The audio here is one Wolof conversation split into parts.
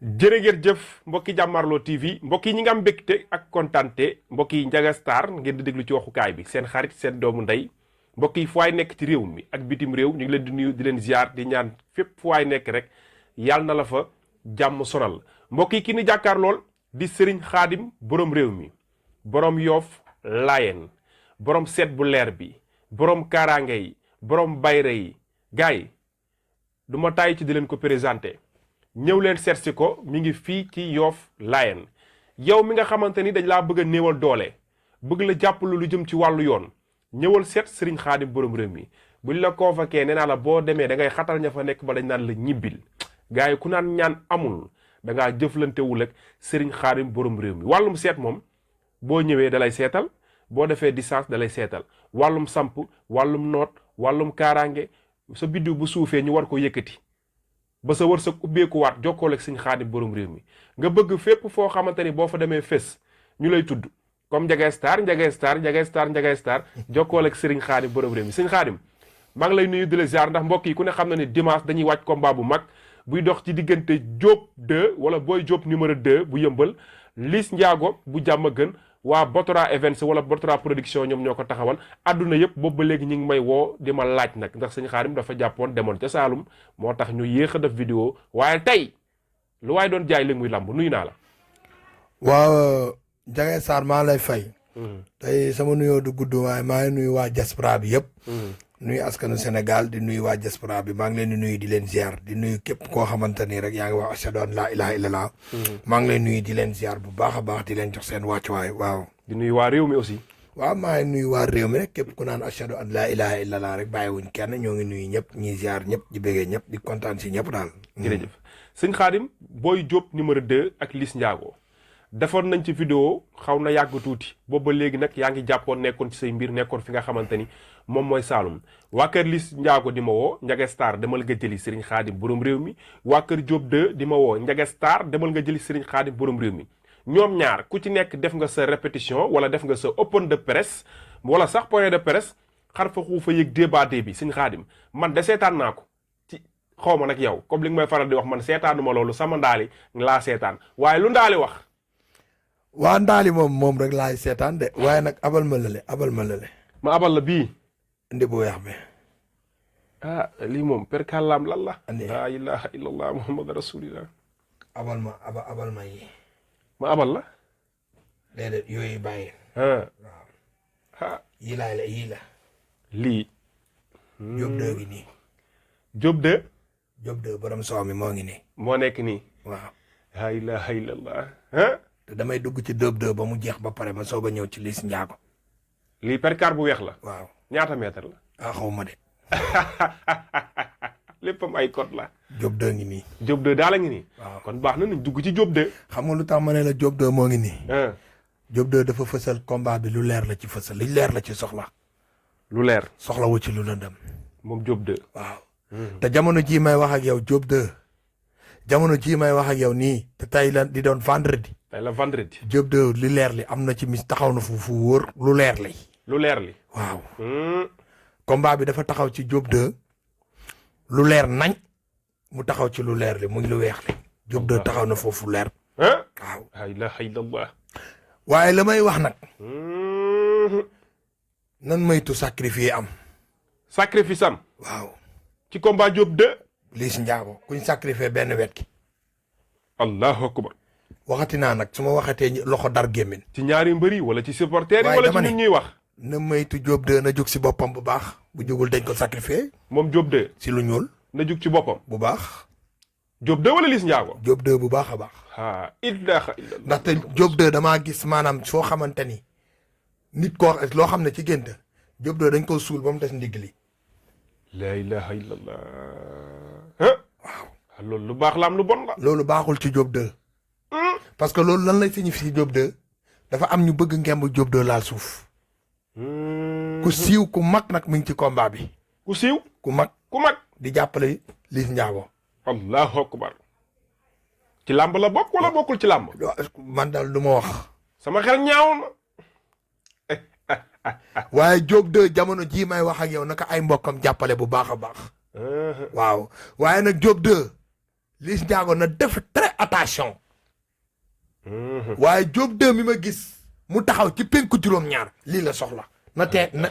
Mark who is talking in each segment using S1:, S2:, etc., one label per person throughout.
S1: jërëjëf mbokki Jàmmarloo TV mbokk yi ñi nga am mbégte ak kontante mbokk yi Ndiaga Star ngeen di déglu ci waxukaay bi seen xarit seen doomu ndey mbokk yi fu waay nekk ci réew mi ak bitim réew ñu ngi leen di nuyu di leen ziar di ñaan fépp fu waay nekk rek yàlla na la fa jàmm sonal mbokk yi ki ni jàkkaar lool di Serigne Khadim borom réew mi borom Yoff Layeen borom seet bu leer bi borom kaaraange yi borom bayre yi gars yi du ma tàyyi ci di leen ko présenté ñëw leen seetsi ko mi ngi fii ci Yoff Layeen yow mi nga xamante ni dañ laa bëgg a néewal doole bëgg la jàppalu lu jëm ci wàllu yoon ñëwal seet Serigne Khadim borom réew mi buñ la convoqué nee naa la boo demee da ngay xatal ña fa nekk ba dañ naan la ñibbil gars yi ku naan ñaan amul da ngaa jëflantewul ak Serigne Khadim borom réew mi wàllum seet moom boo ñëwee dalay seetal boo defee distance dalay seetal wàllum samp wàllum noot wàllum kaaraange sa biddiw bu suufee ñu war ko yëkkati ba sa wërsëg ubbeekuwaat jokkool ak Serigne Khadim borom réew mi nga bëgg fépp foo xamante ni boo fa demee fés ñu lay tudd comme Ndiaga Star Ndiaga Star Ndiaga Star Ndiaga Star jokkool ak Serigne Khadim borom réew mi Serigne Khadim maa ngi lay nuyu di la ziar ndax mbokk yi ku ne xam na ne dimanche dañuy wàcc combat bu mag buy dox ci diggante Diop 2 wala Boy Diop numéro 2 bu yëmbal Liss Ndiago bu jàmm gën waa Botora Events wala Botora production ñoom ñoo ko taxawal adduna yëpp boobu ba léegi ñu ngi may woo di ma laaj nag ndax Serigne Khadim dafa jàppoon demoon ca Saalum moo tax ñu yéex a def vidéo waaye tey lu waaye doon jaay li muy lamb nuyu naa la.
S2: waaw Ndiaga Star maa lay fay. tey sama nuyoo du gudd waaye maa ngi nuyu waa diaspora bi yëpp. nuyu askanu Sénégal di nuyu waa diaspora bi maa ngi leen di nuyu di leen ziar di nuyu képp koo xamante ni rek yaa ngi wax ashhadu an laa ilaaha illallah. maa ngi leen nuyu di leen ziar bu baax a baax di leen jox seen wàccuwaay waaw.
S1: di nuyu waa réew mi aussi.
S2: waaw maa ngi nuyu waa réew mi rek képp ku naan ashhadu an laa ilaaha illallah rek bàyyiwuñ kenn ñoo ngi nuyu ñëpp ñiy ziar ñëpp di bëggee ñëpp di kontaan si ñëpp daal.
S1: jërëjëf Serigne Khadim Boy Diop numéro 2 ak Liss Ndiago defoon nañ ci vidéo xaw na yàgg tuuti boobu ba léegi nag yaa ngi jàppoon nekkoon ci say mbir nekkoon fi nga xamante ni moom mooy Saalum waa kër Liss Ndiago di ma woo Ndiaga Star demal nga jëli Serigne Khadim borom réew mi waa kër Diop 2 di ma woo Ndiaga Star demal nga jëli Serigne Khadim borom réew mi ñoom ñaar ku ci nekk def nga sa répétition wala def nga sa open de presse wala sax point de presse xar fa xuufa yëg débat bi Serigne Khadim man de seetaan naa ko ci xaw ma nag yow comme li nga may faral di wax man seetaanuma loolu sama ndaali laa seetaan waaye lu ndaali wax.
S2: waa ndaali moom rek laay seetaan de waaye nag abal ma lale
S1: ma abal la bii
S2: indi bu weex bi
S1: ah lii moom per kàllaam lan la
S2: andi
S1: laa ilaha illallah muhammad rasulillah
S2: abal ma yi
S1: ma abal la
S2: déedéet yooyu bàyyi
S1: waaw
S2: yii la
S1: lii
S2: Diop 2 gi nii
S1: Diop
S2: 2 borom soow mi moo ngi nii
S1: moo nekk nii
S2: waaw
S1: laa ilaha illallah
S2: te damay dugg ci Diop 2 ba mu jeex ba pare ma soog a ñëw ci Liss Ndiago
S1: lii percar bu weex la
S2: waaw
S1: ñaata mètre la
S2: xaw ma de
S1: léppam ay code la
S2: Diop 2 ngi nii
S1: Diop 2 daal a ngi nii
S2: waaw
S1: kon baax na nañ dugg ci Diop 2
S2: xam nga lu tax ma ne la Diop 2 moo ngi nii Diop 2 dafa fësal combat bi lu leer la ci fësal li leer la ci soxla
S1: lu leer
S2: soxlawu ci lu lëndëm
S1: moom Diop 2
S2: waaw te jamono jii may wax ak yow Diop 2 jamono jii may wax ak yow nii te tey la di doon vendredi
S1: tey la vendredi
S2: Diop 2 li leer li am na ci mis taxaw na fu wóor lu leer li
S1: lu leer li
S2: waaw combat bi dafa taxaw ci Diop 2 lu leer nañ mu taxaw ci lu leer li muy lu weex li Diop 2 taxaw na foofu leer waaw
S1: la ilaha illallah
S2: waaye la may wax nag nan maytu sacrifice am
S1: sacrifice am
S2: waaw
S1: ci combat Diop 2
S2: Liss Ndiago kuñ sacrifice benn wet ki
S1: allahu akbar
S2: waxati naa nag su ma waxatee loxo dar gémmin
S1: ci ñaari mbëri wala ci supporters yi wala ci ñun ñuy wax
S2: na maytu Diop 2 na jóg si boppam bu baax bu jógul dañ ko sacrifice
S1: moom Diop 2
S2: si lu ñuul
S1: na jug ci boppam
S2: bu baax
S1: Diop 2 wala Liss Ndiago
S2: Diop 2 bu baax a baax
S1: ilaha illallah
S2: ndaxte Diop 2 damaa gis maanaam soo xamante ni nit koo loo xam ne ci gént Diop 2 dañ ko suul ba mu des ndigg li
S1: la ilaha illallah waaw loolu lu baax la am lu bon la
S2: loolu baaxul ci Diop 2 parce que loolu lan lay signifie Diop 2 dafa am ñu bëgg ngemb Diop 2 laal suuf ku siiw ku mag nag mi ngi ci combat bi
S1: ku siiw
S2: ku mag di jàppale Liss Ndiago
S1: allahu akbar ci làmb la bokk wala bokkul ci làmb
S2: man daal du ma wax
S1: sama xel ñaaw na
S2: waaye Diop 2 jamono jii may wax ak yow naka ay mbokkam jàppale bu baax a baax waaw waaye nag Diop 2 Liss Ndiago na def très attention. waaye Diop 2 mi ma gis mu taxaw ci penku juróom-ñaar lii la soxla na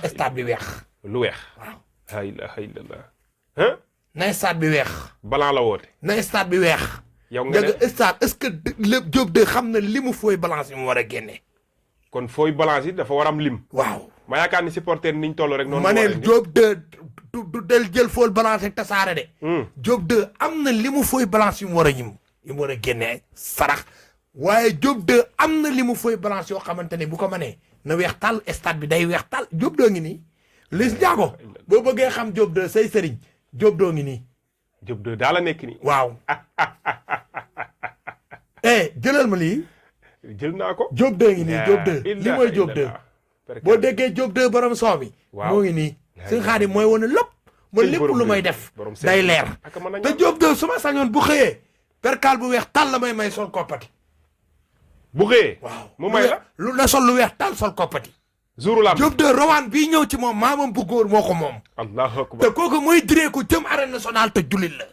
S2: stade bi weex.
S1: lu weex.
S2: waaw.
S1: la ilaha illallah.
S2: na stade bi weex.
S1: balaa la woote.
S2: na stade bi weex.
S1: yow nga ne
S2: stade est-ce que lépp Diop 2 xam na li mu fooy balance yi mu war a génne.
S1: kon fooy balance yi dafa war am lim.
S2: waaw.
S1: ma yaakaar ni supporter niñ toll rek. noonu
S2: ma ne Diop 2 du del jël fooy balance rek tasaare de. Diop 2 am na li mu fooy balance yu mu war a yi mu war a génne sarax. waaye Diop 2 am na li mu fooy balance yoo xamante ne bu ko mënee na weex tàll stade bi day weex tàll Diop 2 ngi nii. Liss Ndiago boo bëggee xam Diop 2 say sëriñ Diop 2 ngi nii.
S1: Diop 2 daa la nekk nii.
S2: waaw. jëlal ma lii.
S1: jël naa ko.
S2: Diop 2 ngi nii Diop 2 li mooy Diop 2. boo déggee Diop 2 borom soo mi.
S1: waaw
S2: moo ngi nii. suñu xaar yi mooy wane lépp. ma lépp lu may def day leer. te Diop 2 su ma sañoon bu xëyee. perkaal bu weex tàll la may sol koppati.
S1: bu xëyee.
S2: waaw
S1: mu may la
S2: lu na sol lu weex tàll sol koppati.
S1: jouru lamb
S2: Diop 2 rawaan bii ñëw ci moom maamam bu góor moo ko moom.
S1: allahu akbar
S2: te kooku mooy diree ko jëm arène nationale te jullit la.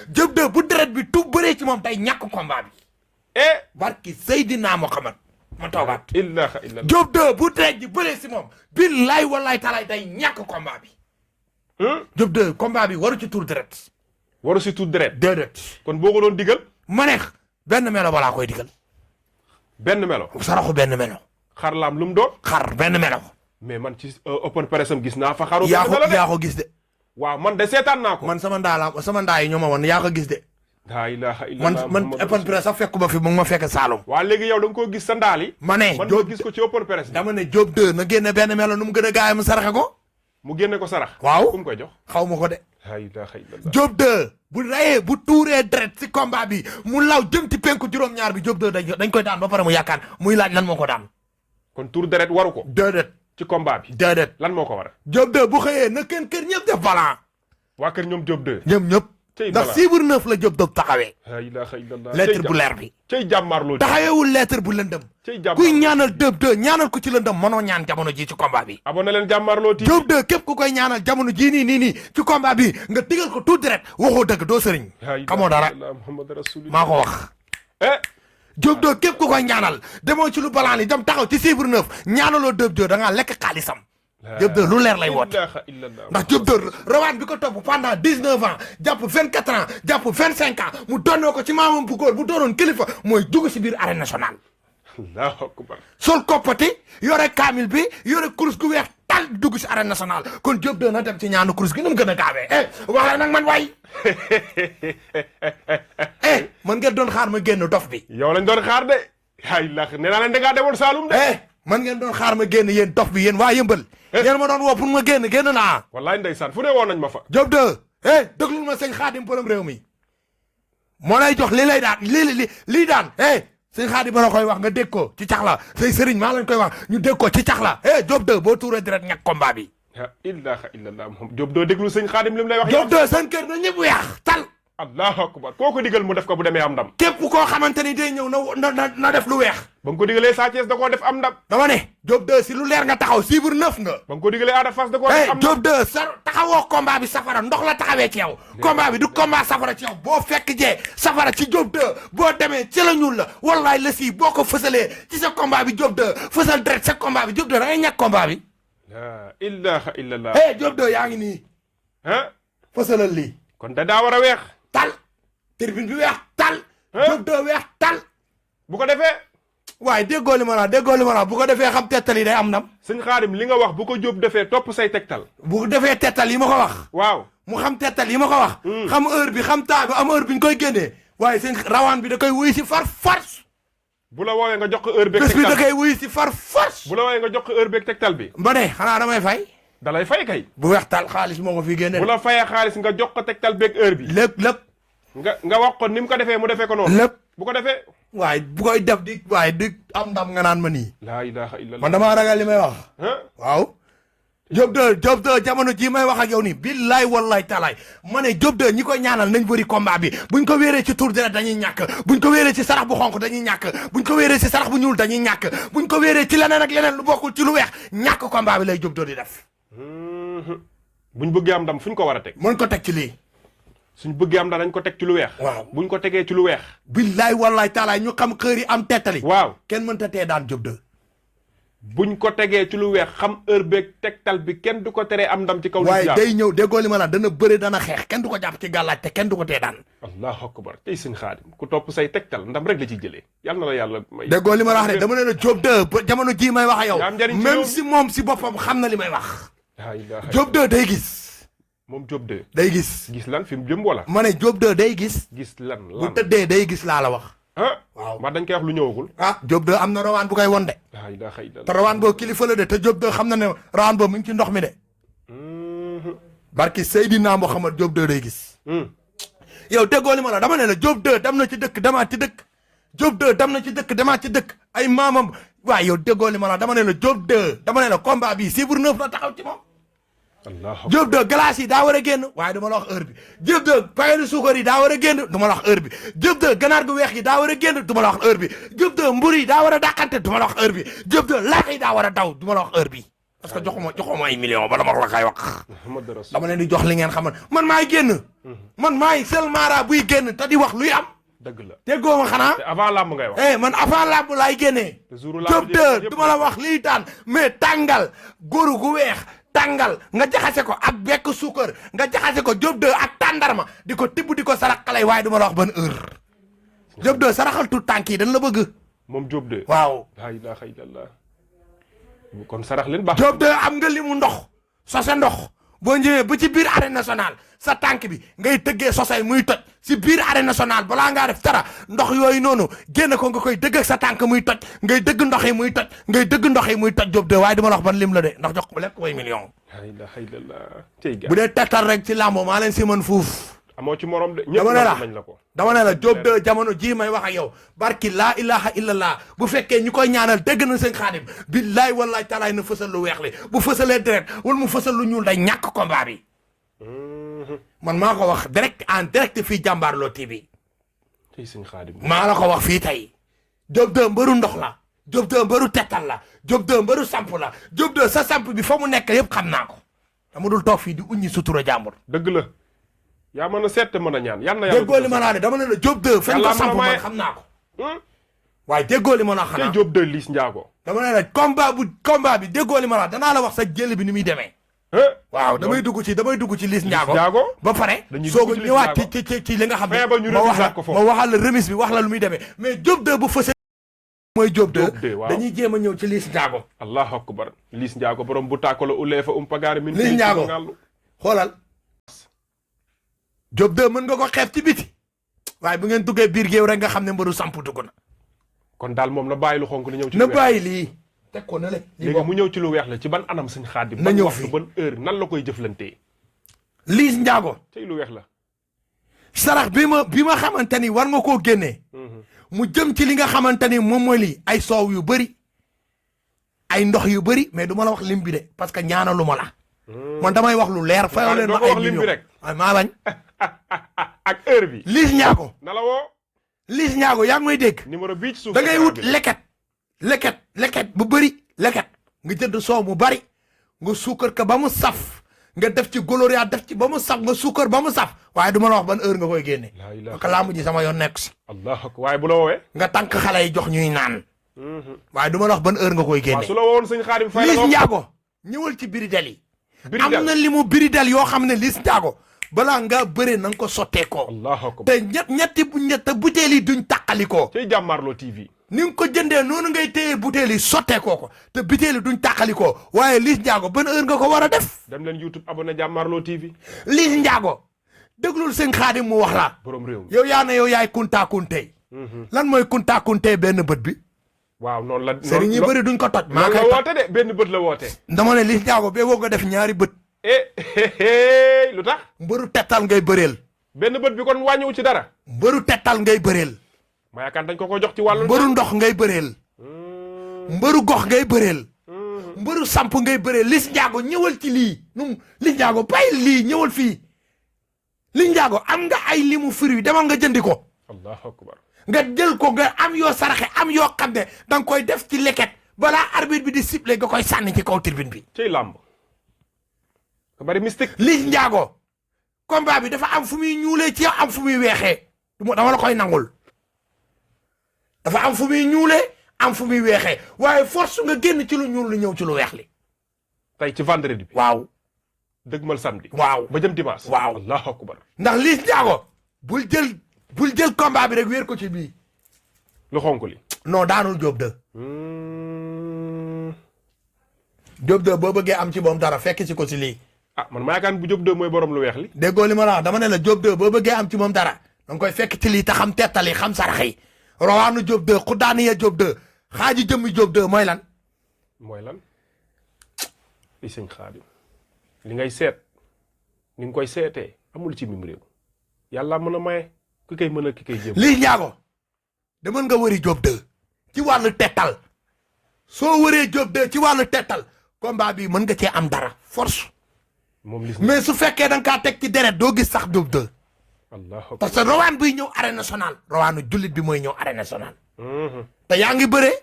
S2: Diop 2 bu deret bi tu bëree ci moom day ñàkk combat bi. barki Seydina Muhammad ma toogaat.
S1: ilaha illallah.
S2: Diop 2 bu deret ji bëree si moom. billaay wallaay talaay day ñàkk combat bi. Diop 2 combat bi waru ci tur deret.
S1: waru si tuut deret.
S2: déedéet.
S1: kon boo ko doon digal.
S2: ma ne benn melo balaa koy digal.
S1: benn melo.
S2: saraxu benn melo.
S1: xar laam lu mu doon.
S2: xar benn melo.
S1: mais man ci open press am gis naa fa xaru.
S2: yaa ko gis de.
S1: waaw man de seetaan naa ko.
S2: man sama ndaa yi ñoo ma woon yaa ko gis de.
S1: laa ilaha illallah.
S2: man open press sax fekku ba fi mu ma fekk Saalum.
S1: waa léegi yow da nga koo gis sa ndaal yi.
S2: ma ne
S1: man ma gis ko ci open press.
S2: dama ne Diop 2 na génne benn melo nu mu gën a gaawee mu saraxe ko.
S1: mu génne ko sarax.
S2: waaw
S1: ku mu koy jox.
S2: xaw ma ko de.
S1: laa ilaha illallah.
S2: Diop 2 bu rayee bu tuuree deret si combat bi mu law jëm ci penku juróom-ñaar bi Diop 2 dañ koy daan ba pare mu yaakaar muy laaj lan moo ko daan.
S1: kon tour deret waru ko.
S2: déedéet.
S1: ci combat bi.
S2: déedéet.
S1: lan moo ko war a.
S2: Diop 2 bu xëyee na kër ñëpp def balan.
S1: waa kër ñoom Diop 2.
S2: ñëpp.
S1: cey
S2: ndax Sibre 9 la Diop 2 taxawee.
S1: laa ilaha illallah.
S2: lettre bu leer bi.
S1: cey jàmmaarloo.
S2: taxaweewul lettre bu lëndëm.
S1: cey jàmmaarloo
S2: kuy ñaanal Diop 2 ñaanal ko ci lëndëm mënoo ñaan jamono ji ci combat bi.
S1: abonné leen jàmmaarloo TV.
S2: Diop 2 képp ku koy ñaanal jamono jii nii ci combat bi nga digal ko tout direct waxoo dëgg doo sëriñ. xamoo dara maa ko wax. Diop 2 képp ku koy ñaanal demoo ci lu balaan yi dem taxaw ci Sibre 9 ñaanaloo Diop 2 da ngaa lekk xaalisam. Diop 2 lu leer lay woote ndax Diop 2 rawaan bi ko topp pendant 19 ans jàpp 24 ans jàpp 25 ans mu donnoo ko ci maamam bu góor bu doonoon kilifa mooy dugg si biir arène nationale.
S1: allahu akbar.
S2: sol koppati yore kaamil bi yore kurus gu weex tal dugg si arène nationale kon Diop 2 na dem ci ñaanu kurus gi nu mu gën a gaawee wax nag man waay. man ngeen doon xaar ma génn dof bi.
S1: yow lañ doon xaar de. ay la nee naa leen da ngaa demoon Saalum de.
S2: man ngeen doon xaar ma génn yéen dof bi yéen waa yëmbal. yéen ma doon woo pour ma génn naa.
S1: wallaay ndeysaan fu ne woon nañ ma fa.
S2: Diop 2 déglul ma sëñ Xaadim borom réew mi moo lay jox li lay daan lii daan sëñ Xaadim ba la koy wax nga dégg ko ci cax la say sëriñ maa lañ koy wax ñu dégg ko ci cax la Diop 2 boo tuuree direct ñàkk combat bi.
S1: la ilaha illallah moom Diop 2 déglu sëñ Xaadim li mu lay wax.
S2: Diop 2 seen kër na ñëpp weex tal.
S1: allahu akbar koo ko digal mu def ko bu demee am ndam.
S2: képp koo xamante ni day ñëw na def lu weex.
S1: ba nga ko digalee Sa Thiès da koo def am ndam.
S2: dama ne Diop 2 si lu leer nga taxaw Sibre 9 nga.
S1: ba nga ko digalee Ada Fass da koo def am ndam.
S2: Diop 2 taxawoo combat bi safara ndox la taxawee ci yow. combat bi du combat safara ci yow boo fekk jee safara ci Diop 2 boo demee ci la ñuul la wallaay la si boo ko fësalee ci sa combat bi Diop 2 fësal direct sa combat bi Diop 2 da ngay ñàkk combat bi.
S1: la ilaha illallah.
S2: Diop 2 yaa ngi nii. fësalal lii.
S1: kon daa war a weex.
S2: tal tribune bi weex tal. Diop 2 weex tal.
S1: bu ko defee.
S2: waaye déggoo li ma la bu ko defee xam tettal yi day am ndam.
S1: sëñ Xaadim li nga wax bu ko Diop defee topp say tegtal.
S2: bu defee tettal yi ma ko wax.
S1: waaw
S2: mu xam tettal yi ma ko wax. xam heure bi xam temps bi am heure bi ñu koy génnee. waaye seen rawaan bi da koy wuy si far force.
S1: bu la woowee nga jox ko heure beeg
S2: bés
S1: tegtal
S2: bi da koy wuy si far force.
S1: bu la woowee nga jox ko heure beeg tegtal bi.
S2: ba ne xanaa damay fay.
S1: da lay fay kay.
S2: bu weex tal xaalis moo ko fii génne.
S1: bu la fayee xaalis nga jox ko tegtal beeg heure bi.
S2: lépp.
S1: nga wax ko ni mu ko defee mu defee ko noonu.
S2: lépp
S1: bu ko defee.
S2: waaye bu koy def di am ndam nga naan ma nii.
S1: laa ilaha illallah.
S2: man damaa ragal li may wax. waaw. Diop 2 jamono jii may wax ak yow nii billaay wallaay talaay ma ne Diop 2 ñi koy ñaanal nañ bëri combat bi buñ ko wéeree ci tour deret dañuy ñàkk buñ ko wéeree ci sarax bu xonk dañuy ñàkk buñ ko wéeree ci sarax bu ñuul dañuy ñàkk buñ ko wéeree ci leneen ak leneen lu bokkul ci lu weex ñàkk combat bi lay Diop 2 di def.
S1: buñ bëggee am ndam fuñ ko war a teg.
S2: mën ko teg ci lii.
S1: suñ bëggee am daal dañ ko teg ci lu weex.
S2: waaw
S1: buñ ko tegee ci lu weex.
S2: billaay wallaay taalaay ñu xam xër yi am tettali.
S1: waaw
S2: kenn mënta tee daan Diop 2.
S1: buñ ko tegee ci lu weex xam heure beeg tegtal bi kenn du ko teree am ndam ci kaw.
S2: waaye day ñëw déggoo li ma la dana bëre dana xeex kenn du ko jàpp ci gàllaaj te kenn du ko tee daan.
S1: allahu akbar tey sëñ Xaadim ku topp say tegtal ndam rek la ciy jëlee yàlla na la yàlla may.
S2: déggoo li ma la wax ne dama ne la Diop 2 jamono jii may wax ak yow.
S1: yaa am njariñ ci
S2: même
S1: réew mi.
S2: si moom si boppam xam na li may wax.
S1: ah
S2: Diop 2 day gis.
S1: moom Diop 2.
S2: day gis.
S1: gis lan fi mu jëm wala.
S2: ma ne Diop 2 day gis.
S1: gis lan
S2: bu
S1: lan.
S2: tëddee day gis laa la wax.
S1: ah
S2: waaw
S1: mbaa dañ koy wax lu ñëwagul.
S2: ah Diop 2 am na rawaan bu koy won de.
S1: ah ilaha illallah.
S2: te rawaan boobu kilifa la de te Diop 2 xam na ne rawaan boobu mu ngi ci ndox mi de. barki Seydina Mohamed Diop 2 day gis. yow déggoo li ma la dama ne la Diop 2 dem na ci dëkk demaat ci dëkk. Diop 2 dem na ci dëkk demaat ci dëkk ay maamam waaye yow déggoo li ma la dama ne la Diop 2 dama ne la combat bi Chiffre 9 la taxaw ci moom.
S1: allah
S2: Diop 2 glace yi daa war a génn waaye du ma la wax heure bi Diop 2 paquet suukar yi daa war a génn du ma la wax heure bi Diop 2 ganaar gu weex yi daa war a génn du ma la wax heure bi Diop 2 mbur yi daa war a dàqante du ma la wax heure bi Diop 2 laaj yi daa war a daw du ma la wax heure bi parce que joxuma ay millions bala ma la koy wax. dama leen di jox li ngeen xamal man maay génn. man maay seul mara buy génn te di wax luy am.
S1: dëgg la
S2: déggoo ma xanaa.
S1: te avant làmb ngay wax.
S2: man avant làmb laay génnee.
S1: te jour
S2: Diop 2 du ma la wax liy daan mais tàngal góoru gu weex. tàngal nga jaxase ko ak bekk suukar nga jaxase ko Diop 2 ak tàndarma di ko tibb di ko sarax xale waaye du ma la wax ban heure. Diop 2 saraxal tu tànk yi dañ la bëgg.
S1: moom Diop 2.
S2: waaw.
S1: la ilaha illallah. kon sarax leen baax.
S2: Diop 2 am nga li mu ndox sose ndox boo ñëwee ba ci biir arène nationale sa tànk bi ngay tëggee sosay muy toj si biir arène nationale balaa ngaa def dara ndox yooyu noonu génn ko nga koy dëgg ak sa tànk muy toj ngay dëgg ndox yi muy toj ngay dëgg ndox yi muy toj Diop 2 waaye dama la wax ban lim la de ndax jox ko lekk way million.
S1: la ilaha illallah.
S2: bu dee tegtal rek ci làmb maa leen si mën fuuf.
S1: amoo ci morom de.
S2: dama ne la
S1: nañ la ko.
S2: dama ne la Diop 2 jamono jii may wax ak yow barki laa ilaha illallah bu fekkee ñu koy ñaanal dégg na seen xaadim billaay wallaay talaay na fësal lu weex li bu fësalee direct wala mu fësal lu ñuul day ñàkk combat bi. man maa ko wax direct en direct fii Jàmbaarloo TV.
S1: tey sëñ Xaadim.
S2: maa la ko wax fii tey. Diop 2 mbëru ndox la. Diop 2 mbëru tettal la. Diop 2 mbëru samp la. Diop 2 sa samp bi fa mu nekk yëpp xam naa ko. dama dul toog fii di uññi sutura jàmbur.
S1: dëgg la. yaa mën a seet te mën a ñaan yal na yàlla.
S2: déggoo li ma la ne dama ne la Diop 2. fañ ko samp man xam naa ko. waaye déggoo li ma la xanaa.
S1: tey Diop 2 Liss Ndiago.
S2: dama ne la combat bi déggoo li ma la danaa la wax sa jël bi ni muy demee. waaw damay dugg ci Liss Ndiago. ba pare soog a ñëwaat ci li nga xam ne ma waxal la remise bi wax la lu muy demee mais Diop 2 bu fësee mooy Diop 2 dañuy jéem a ñëw ci Liss Ndiago.
S1: allahu akbar Liss Ndiago borom bu tàkkalo ulee fa pagaari min
S2: Liss Ndiago xoolal Diop 2 mën nga ko xeeb ci biti waaye bu ngeen duggee biir géew rek nga xam ne mbaru samp dugg na.
S1: kon daal moom na bàyyi lu xonk li ñëw ci
S2: na bàyyi lii teg ko na le
S1: léegi mu ñëw ci lu weex la ci ban anam sëñ Xaadim
S2: na ñëw
S1: waxtu ban heure nan la koy jëflantee.
S2: Liss Ndiago
S1: tey lu weex la.
S2: sarax bi ma xamante ni war nga koo génnee. mu jëm ci li nga xamante ni moom mooy lii ay soow yu bëri ay ndox yu bëri mais du ma la wax lim bi de parce que ñaanalu ma la. man damay wax lu leer fayoo leen ma ay millions waaye maa bañ.
S1: ak heure bi.
S2: Liss Ndiago
S1: na la woo.
S2: Liss Ndiago yaa ngi may dégg.
S1: numéro bii ci suuf
S2: da ngay wut leket bu bëri leket nga jënd soow mu bëri nga suukar ka ba mu saf nga def ci goloria def ci ba mu saf nga suukar ba mu saf waaye du ma la wax ban heure nga koy génne. parce que làmb ji sama yoon nekk si.
S1: allah akbar waaye bu la woowee.
S2: nga tànk xale yi jox ñuy naan. waaye du ma la wax ban heure nga koy génne.
S1: waaw su la woowoon sëñ Xaadim fay la
S2: Liss Ndiago ñëwal ci biridel yi. am na li mu biridel yoo xam ne Liss Ndiago balaa nga bëre na nga ko sotteekoo.
S1: allah akbar
S2: te ñetti butéel yi duñ tàqalikoo.
S1: tey Jàmmaarloo TV.
S2: ni nga ko jëndee noonu ngay téye butéel yi sotteekoo ko te butéel yi duñ tàqalikoo waaye Liss Ndiago ban heure nga ko war a def.
S1: dem leen YouTube abonné Jàmmaarloo TV.
S2: Liss Ndiago déglul sëñ Xaadim mu wax la.
S1: borom réew mi
S2: yow yaa ne yow yaay kunta kuntey. lan mooy kunta kuntey benn bët bi.
S1: waaw noonu la.
S2: sëriñ ñi bëri duñ ko toj.
S1: maa koy woote de benn bët la woote.
S2: dama ne Liss Ndiago bee boo nga def ñaari bët.
S1: lu tax.
S2: mbëru tettal ngay bëreel.
S1: benn bët bi kon wàññiwu ci dara.
S2: mbëru tettal ngay bëreel.
S1: ma yaakaar dañ ko jox ci wàllu.
S2: mbëru ndox ngay bëreel. mbëru gox ngay bëreel. mbëru samp ngay bëreel Liss Ndiago ñëwal ci lii Liss Ndiago bàyyi lii ñëwal fii Liss Ndiago am nga ay limu fruit demal nga jëndi ko.
S1: allahu akbar.
S2: nga jël ko nga am yoo saraxe am yoo xam ne danga koy def ci leket balaa arbitre bi di siffler nga koy sànni ci kaw tribune bi.
S1: cey làmb. ka bari mystique.
S2: Liss Ndiago combat bi dafa am fu muy ñuulee ci yow am fu muy weexee dama la koy nangul dafa am fu muy ñuulee am fu muy weexee waaye force nga génn ci lu ñuul lu ñëw ci lu weex li
S1: tey ci vendredi bi.
S2: waaw
S1: dëgmal samedi.
S2: waaw
S1: ba jëm dimanche.
S2: waaw
S1: allahu akbar.
S2: ndax Liss Ndiago bul jël combat bi rek wéer ko ci bii
S1: lu xonk li.
S2: non daanul Diop 2 Diop 2 boo bëggee am ci moom dara fekk ci ko ci lii
S1: ah man maa yaakaar bu Diop 2 mooy borom lu weex li.
S2: déggoo li ma la wax dama ne la Diop 2 boo bëggee am ci moom dara danga koy fekk ci lii te xam tettali xam sarax yi rawaanu Diop 2 ku daani ya Diop 2 xaaji jëmmi Diop 2 mooy lan
S1: mooy lan. li sëñ Xaadim li ngay seet ni nga koy seetee amul ci mim réew yàlla mën a maye ki koy mën a ki koy jëm.
S2: Liss Ndiago demal nga wëri Diop 2 ci wàllu tettal soo wëree Diop 2 ci wàllu tettal combat bi mën nga cee am dara force
S1: moom Liss
S2: mais su fekkee da nga kaa teg ci deret doo gis sax Diop 2
S1: allahu
S2: parce que rawaan buy ñëw arène nationale rawaanu jullit bi mooy ñëw arène nationale te yaa ngi bëree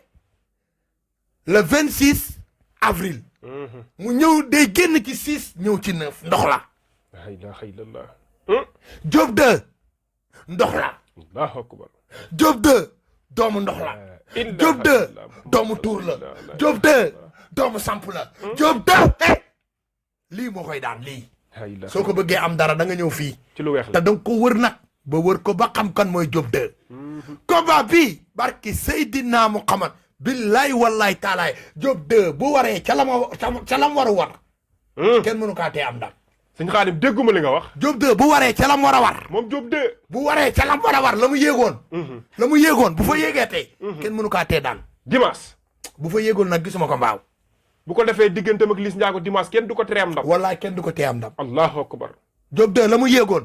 S2: le 26 avril mu ñëw day génn ci 6 ñëw ci 9 ndox la
S1: la ilaha illallah.
S2: Diop 2 ndox la
S1: allahu akbar.
S2: Diop 2 doomu ndox la Diop 2 doomu tuur la Diop 2 doomu samp la Diop 2 lii moo koy daan lii soo ko bëggee am dara da nga ñëw fii
S1: ci lu weex
S2: te
S1: la.
S2: da nga ko wër nag ba wër ko ba xam kan mooy Diop 2 combat bii barki Seydina Muhammad billaay wallaay taalaay Diop 2 bu waree ca la mu war a war kenn mënu kaa tee am ndam
S1: sëñ Xaadim dégguma li nga wax.
S2: Diop 2 bu waree ca la mu war a war
S1: moom Diop 2.
S2: bu waree ca la mu war a war la mu yéegoon bu fa yéegee tey kenn mënu kaa tee daan
S1: dimanche.
S2: bu fa yéegoon nag gisuma ko mbaaw
S1: bu ko defee digganteem ak Liss Ndiago dimanche kenn du ko tere am ndam.
S2: wallaay kenn du ko tee am ndam
S1: allahu akbar.
S2: Diop 2 la mu yéegoon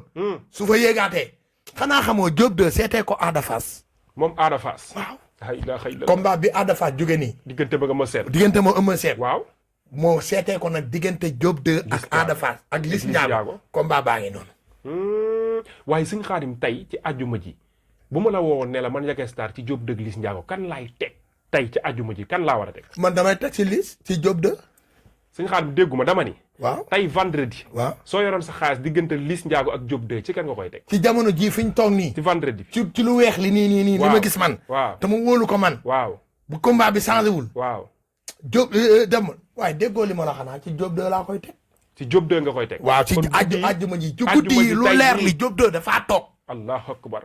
S2: su fa yéegaatee xanaa xamoo Diop 2 seetee ko Ada Fass
S1: moom Ada Fass.
S2: waaw
S1: la ilaha illallah.
S2: combat bi Ada Fass jóge nii
S1: diggante ba nga ma seet.
S2: diggante moo Eumeu Sène
S1: waaw.
S2: moo seetee ko nag diggante Diop 2 ak Ada Fass ak Liss Ndiago combat baa ngi noonu
S1: waaye sëñ Xaadim tey ci àjjuma ji bu ma la woowoon ne la man Ndiaga Star ci Diop 2 ak Liss Ndiago kan laay teg tey ci àjjuma ji kan laa war a teg.
S2: man damay teg ci Liss ci Diop 2
S1: sëñ Xaadim dégguma dama ni.
S2: waaw
S1: tey vendredi.
S2: waaw
S1: soo yoroon sa xaalis diggante Liss Ndiago ak Diop 2 ci kan nga koy teg.
S2: ci jamono jii fi ñu toog nii
S1: ci vendredi bi.
S2: ci lu weex li nii li ma gis man
S1: waaw
S2: te ma wóolu ko man
S1: waaw
S2: bu combat bi changé wul
S1: waaw.
S2: Diop dem waaye déggoo li ma la xanaa ci Diop 2 laa koy teg
S1: ci Diop 2 nga koy teg.
S2: waaw ci
S1: kon guddi yi
S2: àjjuma ji ci guddi yi lu
S1: tey
S2: leer
S1: nii.
S2: li Diop 2 dafaa toog
S1: allahu akbar.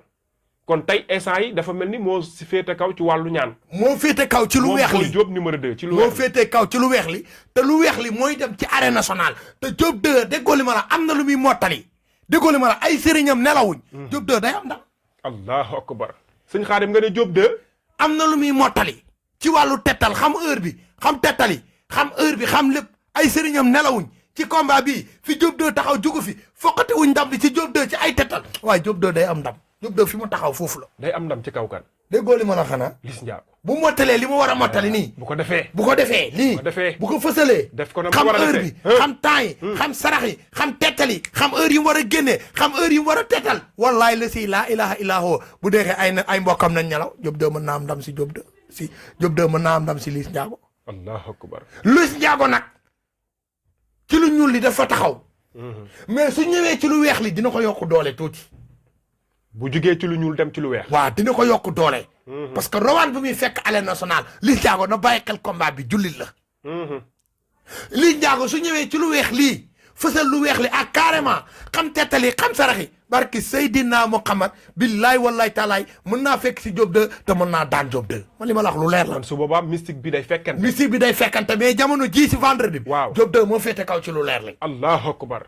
S1: kon tey instant yi dafa mel ni moo si féete kaw ci wàllu ñaan.
S2: moo féete kaw ci lu weex
S1: moom
S2: li
S1: mooy Diop numéro 2 ci lu
S2: moo
S1: weex li.
S2: féete kaw ci lu weex li te lu weex li mooy dem ci arène nationale te Diop 2 déggoo li ma la am na lu muy mottali déggoo li ma la ay sëriñam nelawuñ Diop 2 day am ndam
S1: allahu akbar. sëñ Xaadim nga ne Diop 2.
S2: am na lu muy mottali ci wàllu tettal xam heure bi xam tettali xam heure bi xam lépp ay sëriñam nelawuñ ci combat bi fi Diop 2 taxaw jugu fi foqati wuñ ndam bi ci Diop 2 ci ay tettal waaye Diop 2 day am ndam Diop 2 fi mu taxaw foofu la
S1: day am ndam ci kaw kan.
S2: déggoo li ma la xanaa
S1: Liss Ndiago.
S2: bu mottalee li mu war a mottali nii
S1: bu ko defee.
S2: bu ko defee lii
S1: bu ko defee.
S2: bu ko fësalee
S1: def ko na mu
S2: xam
S1: war a
S2: heure
S1: defee.
S2: bi xam temps yi xam sarax yi xam tettal yi xam heure yi mu war a génnee xam heure yi mu war a tettal wallaay la si laa ilaha illa huwa bu deexee ay mbokkam nañ ñelaw Diop 2 mën naa am ndam si Diop 2 si Diop 2 mën naa am ndam si Liss Ndiago
S1: allahu akbar.
S2: Liss Ndiago nag ci lu ñuul li dafa taxaw mais su ñëwee ci lu weex li dina ko yokk doole tuuti
S1: bu jugee ci lu ñuul dem ci lu weex.
S2: waaw dina ko yokk doole parce que rawaan bi muy fekk arène nationale Liss Ndiago na bàyyi xel combat bi jullit la Liss Ndiago su ñëwee ci lu weex lii fësal lu weex li ak carrément xam tettali xam saraxi barki Seydina Muhammad billaay wallaay taalaay mën naa fekk si Diop 2 te mën naa daan Diop 2 man li ma la wax lu leer la
S1: kon su boobaa mystique bi day fekkente.
S2: mystique bi day fekkante mais jamono jii si vendredi bi
S1: waaw
S2: Diop 2 moo féete kaw ci lu leer li
S1: allahu akbar.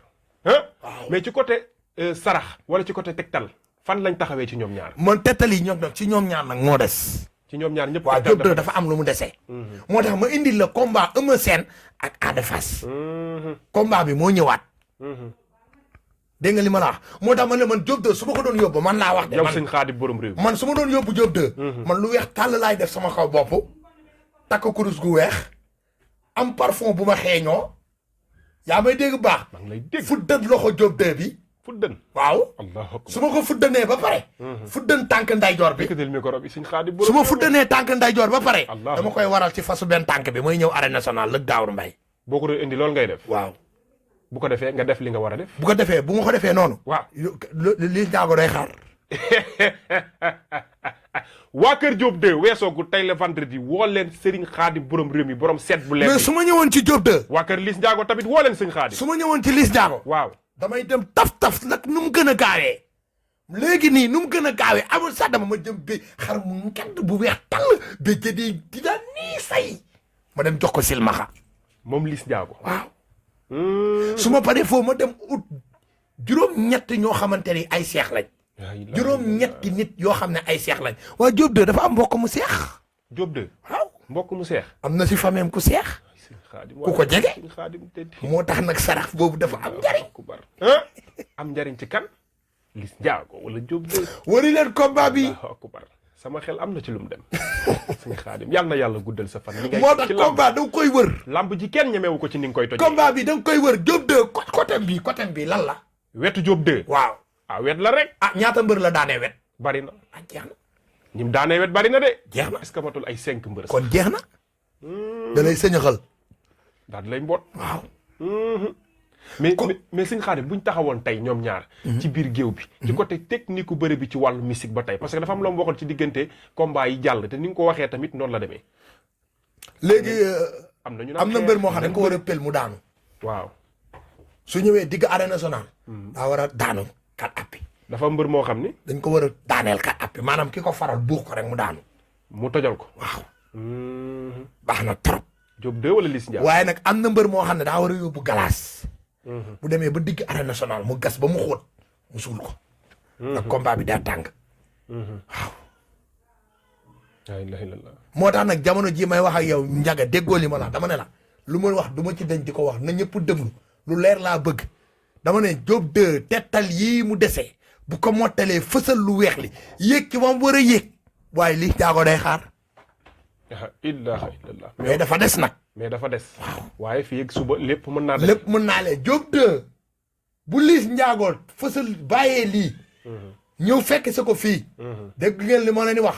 S1: mais ci côté sarax wala ci côté tegtal fan lañ taxawee ci ñoom ñaar.
S2: man tettali ñoom nag ci ñoom ñaar nag moo des
S1: ci ñoom ñaar ñëpp.
S2: waaw Diop 2 dafa am lu mu desee moo tax ma indil la combat Eumeu Sène ak Ada Fass combat bi moo ñëwaat dégg nga li ma la wax moo tax man ne man Diop 2 su ma ko doon yóbbu man laa wax de
S1: yow sëñ Xaadim borom réew.
S2: man su ma doon yóbbu Diop 2 man lu weex tàll laay def sama kaw bopp takk kurus gu weex am parfum bu ma xeeñoo yaa may dégg baax
S1: maa ngi lay dégg
S2: fuddan loxo Diop 2 bi
S1: fuddan.
S2: waaw
S1: allahu akbar.
S2: su ma ko fuddanee ba pare fuddan tànk ndeyjoor bi
S1: yëkkatil micro bi sëñ Xaadim
S2: su ma fuddanee tànk ndeyjoor ba pare
S1: Allah.
S2: dama koy waral ci fasu benn tànk bi mooy ñëw arène nationale lëg daawur mbay
S1: boo ko doon indi loolu ngay def.
S2: waaw
S1: bu ko defee nga def li nga war a def.
S2: bu ko defee bu ma ko defee noonu.
S1: waaw
S2: Liss Ndiago day xaar.
S1: waa Kër Diop 2 weesoogu tey la vendredi woo leen Serigne Khadim borom réew mi borom seet bu leer.
S2: mais su ma ñëwoon ci Diop 2.
S1: waa Kër Liss Ndiago tamit woo leen Serigne Khadim.
S2: su ma ñëwoon ci Liss Ndiago.
S1: waaw
S2: damay dem taf nag nu mu gën a gaawee. léegi nii nu mu gën a gaawee amul sax dama ma jëm bi xar mu ngand bu weex tàll ba jëdee di daan nii say. ma dem jox ko silmaxa.
S1: moom Liss Ndiago.
S2: waaw. su ma paree foofu ma dem ut juróom-ñett ñoo xamante ni ay seex lañ. juróom-ñetti nit yoo xam ne ay seex lañ. waa Diop 2 dafa am mbokk mu seex.
S1: Diop 2.
S2: waaw
S1: mbokk mu seex.
S2: am na si famille ku seex. ku ko jege. moo tax nag sarax boobu dafa am njariñ.
S1: am njariñ ci kan. Liss Ndiago wala Diop 2.
S2: wari leen combat bi.
S1: sama xel am na ci lu mu dem. suñu Xaadim yal na yàlla guddal sa fan. li ngay
S2: moo tax combat da nga koy wër.
S1: lamb ji kenn ñemewu ko ci ni nga koy tojee.
S2: combat bi da nga koy wër Diop 2 côté bi lan la.
S1: wetu Diop 2.
S2: waaw.
S1: wet la rek.
S2: ñaata mbër la daanee wet.
S1: bari na.
S2: jeex na.
S1: ñim daanee wet bari na de.
S2: jeex na
S1: est-ce que matul ay 5 mbër.
S2: kon jeex na. da lay sëñaxal.
S1: daal di lay mboot.
S2: waaw.
S1: mais Serigne Khadim bu ñu taxawoon tey ñoom ñaar. ci biir géew bi. ci côté technique bëre bi ci wàllu musique ba tey parce que dafa am loo mu waxoon ci diggante combat yi jàll te ni nga ko waxee tamit noonu la demee.
S2: léegi
S1: am
S2: na mbër moo xam ne ko war a pel mu daanu.
S1: waaw.
S2: su ñëwee digg arène nationale. daa war a daanu kat appi.
S1: dafa mbër moo xam ni.
S2: dañ ko war a daaneel kat appi maanaam ki ko faral buux ko rek mu daanu.
S1: mu tojal ko.
S2: waaw. baax na trop.
S1: Diop 2 wala Liss Ndiago.
S2: waaye nag am na mbër moo xam ne daa war a yóbbu galaas. bu demee ba digg arène nationale mu gas ba mu xóot mu suul ko. ak combat bi daa tàng. waaw.
S1: la ilaha illallah.
S2: moo tax nag jamono jii may wax ak yow Ndiaga déggoo li ma la dama ne la lu ma wax du ma ci denc di ko wax na ñëpp déglu lu leer laa bëgg dama ne Diop 2 tettal yii mu dese bu ko mottalee fësal lu weex li yéeg ci moom war a yéeg waaye Liss Ndiago day xaar.
S1: ilaha illallah.
S2: mais dafa des nag.
S1: mais dafa des. waaye fii ak suba lépp mën naa.
S2: lépp mën naa leen Diop 2 bu Liss Ndiago fësal bàyyee lii. ñëw fekk sa ko fii. dégg ngeen li ma leen di wax.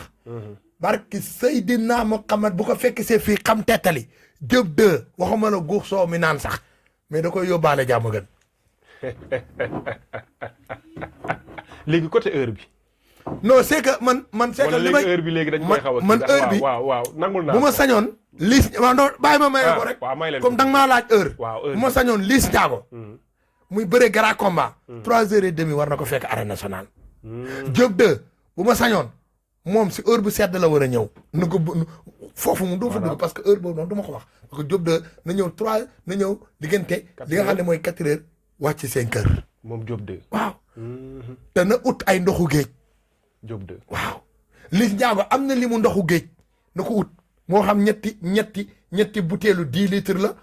S2: barki Seydina Muhammad bu ko fekk see fii xam tettali Diop 2 waxuma la guux soow mi naan sax mais da koy yóbbaale jàmm gën.
S1: léegi côté heure bi.
S2: non c'est que man c'est que li may
S1: heure bi léegi dañ koy xaw a
S2: man heure bi
S1: waaw nangul naa
S2: bu ma sañoon Liss waaw non bàyyi ma maye ko rek comme da nga maa laaj heure.
S1: waaw heure
S2: bu ma sañoon Liss Ndiago muy bëre grand combat. 3h30 war na ko fekk arène nationale. Diop 2 bu ma sañoon moom si heure bu sedd la war a ñëw. na ko foofu mu doo fa dugg parce que heure boobu noonu du ma ko wax. parce que Diop 2 na ñëw 3 na ñëw diggante. li nga xam ne mooy 4h wàcc 5h.
S1: moom Diop 2.
S2: waaw. te na ut ay ndoxu géej.
S1: Diop 2
S2: waaw. Liss Ndiago am na li mu ndoxu géej na ko ut moo xam ñetti butéelu 10 litres la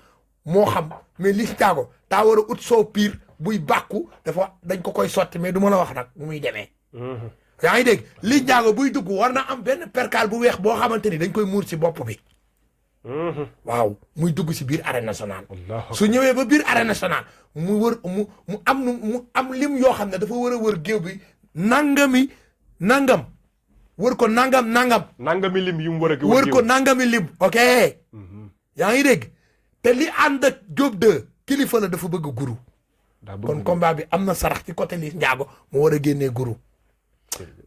S2: moo xam mais Liss Ndiago daa war a ut soo piir buy bàkku dafa dañ ko koy sotti mais du ma la wax nag mu muy demee. yaa ngi dégg Liss Ndiago buy dugg war na am benn percal bu weex boo xamante ni dañ koy muur si bopp bi. waaw muy dugg si biir arène nationale. su ñëwee ba biir arène nationale mu wër mu am lim yoo xam ne dafa war a wër géew bi nangam wër ko
S1: nangami lim yu mu war a
S2: wër ko nangami lim. ok. yaa ngi dégg te li ànd ak Diop 2 kilifa la dafa bëgg guru. kon combat bi am na sarax ci côté Liss Ndiago mu war a génnee guru.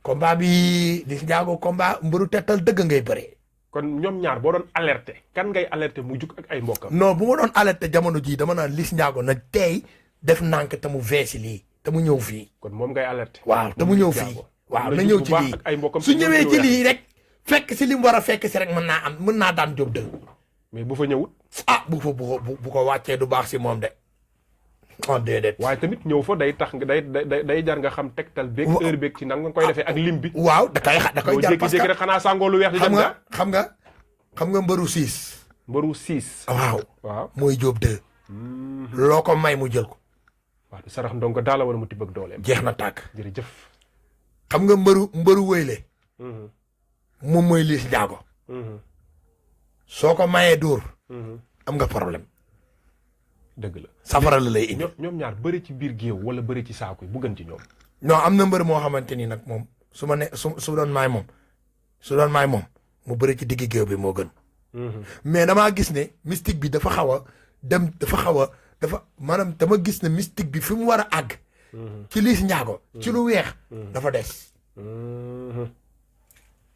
S2: combat bi Liss Ndiago combat mbëru tettal dëgg ngay bëree.
S1: kon ñoom ñaar boo doon alerté kan ngay alerté mu jug ak ay mbokkam.
S2: non bu ma doon alerté jamono jii dama naan Liss Ndiago na tey def nànk te mu veesi lii te mu ñëw fii.
S1: kon moom ngay alerté.
S2: waaw te mu ñëw fii. waaw na ñëw ci lii su ñëwee ci lii rek fekk si li mu war a fekk si rek mën naa daan Diop 2.
S1: mais bu fa ñëwut.
S2: bu ko wàccee du baax si moom de. oh déedéet.
S1: waaye tamit ñëw fa day tax day jar nga xam tegtal beeg heure beeg ci nan nga koy defee ak lim bi.
S2: waaw da koy jar parce que
S1: rek xanaa sàngoo lu weex di dem nga
S2: xam nga mbëru 6.
S1: mbëru 6.
S2: waaw mooy Diop 2. loo ko may mu jël ko.
S1: waaw sarax ndongo daala wala mu tibb ak dooleem.
S2: jeex na tàkk.
S1: jërëjëf.
S2: xam nga mbëru wëyle. moom mooy Liss Ndiago. soo ko mayee dóor. am nga problème.
S1: dëgg la
S2: safara la lay indi.
S1: ñoom ñaar bëri ci biir géew wala bëri ci saako yi bu gën ci ñoom.
S2: non am na mbër moo xamante ni nag moom su doon maay moom mu bëri ci diggi géew bi moo gën. mais damaa gis ne mystique bi dafa xaw a dafa maanaam dama gis ne mystique bi fi mu war a àgg. ci Liss Ndiago. ci lu weex. dafa des.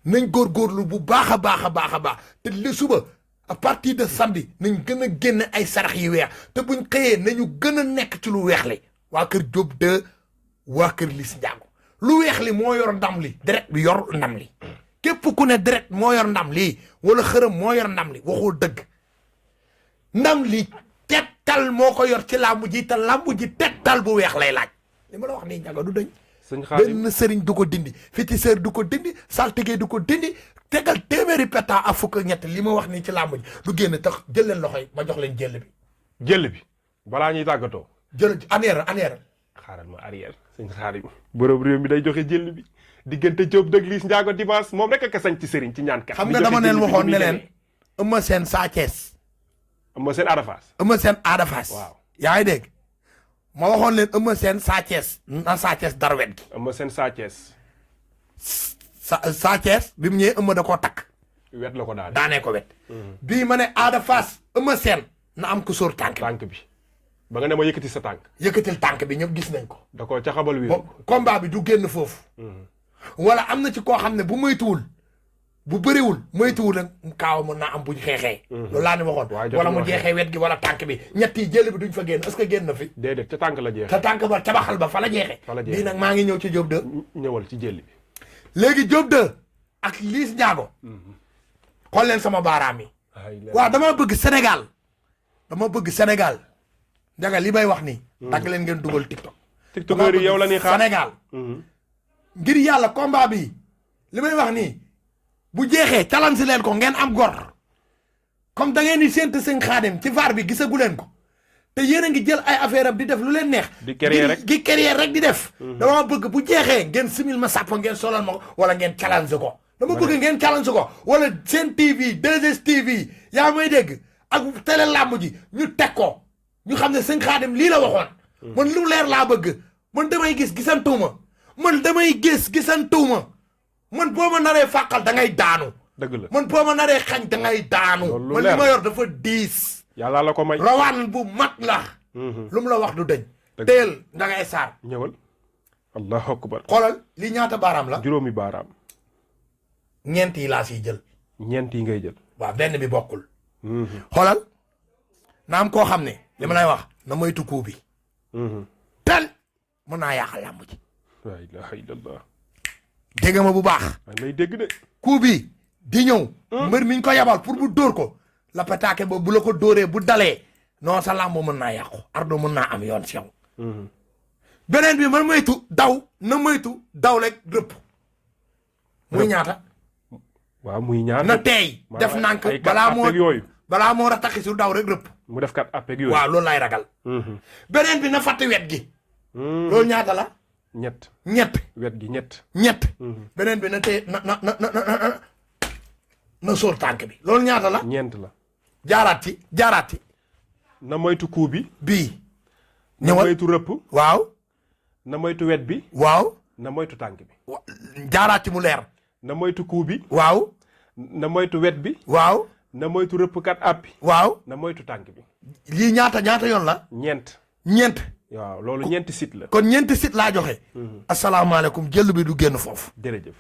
S2: nañ góorgóorlu bu baax a baax a baax a baax te li suba à partir de samedi nañ gën a génne ay sarax yu weex te buñ xëyee nañu gën a nekk ci lu weex li waa kër Diop de waa kër Liss Ndiago lu weex li moo yor ndam li deret bi yor ndam li képp ku ne deret moo yor ndam lii wala xërëm moo yor ndam li waxoo dëgg ndam li tettal moo ko yor ci làmb ji te làmb ji tettal bu weex lay laaj li ma la wax nii Ndiago du dañ
S1: sëñ Xaadim
S2: benn sëriñ du ko dindi féticheur du ko dindi saltige du ko dindi tegal téeméeri péta ak fukk ak ñett li ma wax nii ci làmb ji du génn tax jël leen loxo yi ma jox leen jël bi.
S1: jël bi balaa ñuy tàggatoo.
S2: jël arrière.
S1: xaaral ma arrière sëñ Xaadim borom réew mi day joxe jël bi diggante Diop dëgg Liss Ndiago dimanche moom rek a sañ ci sëriñ ci ñaan kat.
S2: xam nga dama leen waxoon ne leen Eumeu Sène Sa Thiès.
S1: Eumeu Sène Ada Fass.
S2: Eumeu Sène Ada Fass.
S1: waaw
S2: yaa ngi dégg. ma waxoon leen Eumeu Sène Sa Thiès na Sa Thiès dara wet gi.
S1: Eumeu Sène Sa Thiès.
S2: Sa Thiès bi mu ñëwee Eumeu da koo takk.
S1: wet la ko
S2: daanee ko wet. bii ma ne Ada Fass Eumeu Sène na am ko sóor tànk
S1: bi ba nga ne ma yëkkati sa tànk.
S2: yëkkatil tànk bi ñëpp gis nañ ko.
S1: da koo ca xabal wi.
S2: combat bi du génn foofu. wala am na ci koo xam ne bu moytuwul bu bëriwul moytuwul nag kaaw mën naa am buñ xeexee. loolu laa ne waxoon. wala mu jeexee wet gi wala tànk bi ñett yi jël bi duñ fa génn est-ce que génn na fi.
S1: déedéet ca tànk la jeexee.
S2: ca tànk ba cabaxal ba fa la jeexee. bii nag maa ngi ñëw ci Diop 2.
S1: ñëwal ci jël bi.
S2: léegi Diop 2 ak Liss Ndiago. xool leen sama baaraam yi. waaw dama bëgg Sénégal. Ndiaga li may wax nii. dagg leen ngeen dugal TikTok.
S1: TikTokeur yi yow la ñuy xaar
S2: Sénégal. ngir yàlla combat bi li may wax nii bu jeexee challenge leen ko ngeen am gor comme da ngeen di séntu sëñ Xaadim ci VAR bi gisagu leen ko te yéen a ngi jël ay affaire am di def lu leen neex.
S1: di créer rek
S2: di def. dama bëgg bu jeexee ngeen simil ma sàpp ngeen solal ma ko wala ngeen challenge ko. dama bëgg ngeen challenge ko wala seen TV 2STV yaa may dégg ak télé làmb ji ñu teg ko ñu xam ne sëñ Xaadim lii la waxoon. man lu leer laa bëgg man damay gisantuuma. man boo ma naree fàqal da ngay daanu.
S1: dëgg la
S2: man boo ma naree xañ da ngay daanu. man li ma yor dafa diis.
S1: yàlla la ko may.
S2: rawaan bu mat la. lu mu la wax du dëñ. teel da ngay saar.
S1: ñëwal. allahu akbar.
S2: xoolal li ñaata baaraam la.
S1: juróomi baaraam.
S2: ñeent yi laa siy jël.
S1: ñeent yi ngay jël.
S2: waaw benn bi bokkul. xoolal na am koo xam ne. li ma lay wax na moytu kuu bi. tel mën naa yàqal làmb ji.
S1: la ilaha illallah.
S2: dégg ma bu baax.
S1: maa ngi lay dégg de.
S2: coup bi di ñëw. mbër mi ñu ko yabal pour bu dóor ko. la pataake ba bu la ko dóoree bu dalee. non sa làmb mën naa yàqu. ardo mën naa am yoon si yow. beneen bi man moytu daw na moytu daw rek rëpp. muy ñaata.
S1: waaw muy ñaata.
S2: na teey def nànk balaa moo rattaxi su daw rek rëpp.
S1: mu def kat appeg yooyu.
S2: waaw loolu lay ragal. beneen bi na fàtte wet gi. loolu ñaata la. ñett
S1: wet gi ñett.
S2: beneen bi na tee na sóor tànk bi. loolu ñaata la.
S1: ñeent la.
S2: jaaraat ci.
S1: na moytu kuu bi.
S2: bii.
S1: na moytu rëpp.
S2: waaw.
S1: na moytu wet bi.
S2: waaw.
S1: na moytu tànk bi.
S2: jaaraat ci mu leer.
S1: na moytu kuu bi.
S2: waaw.
S1: na moytu wet bi.
S2: waaw.
S1: na moytu rëpp kat appi.
S2: waaw.
S1: na moytu tànk bi.
S2: lii ñaata yoon la. ñeent.
S1: waaw loolu ñeenti site la.
S2: kon ñeenti site laa joxe. asalaamaaleykum jël bi du génn foofu.
S1: jërëjëf.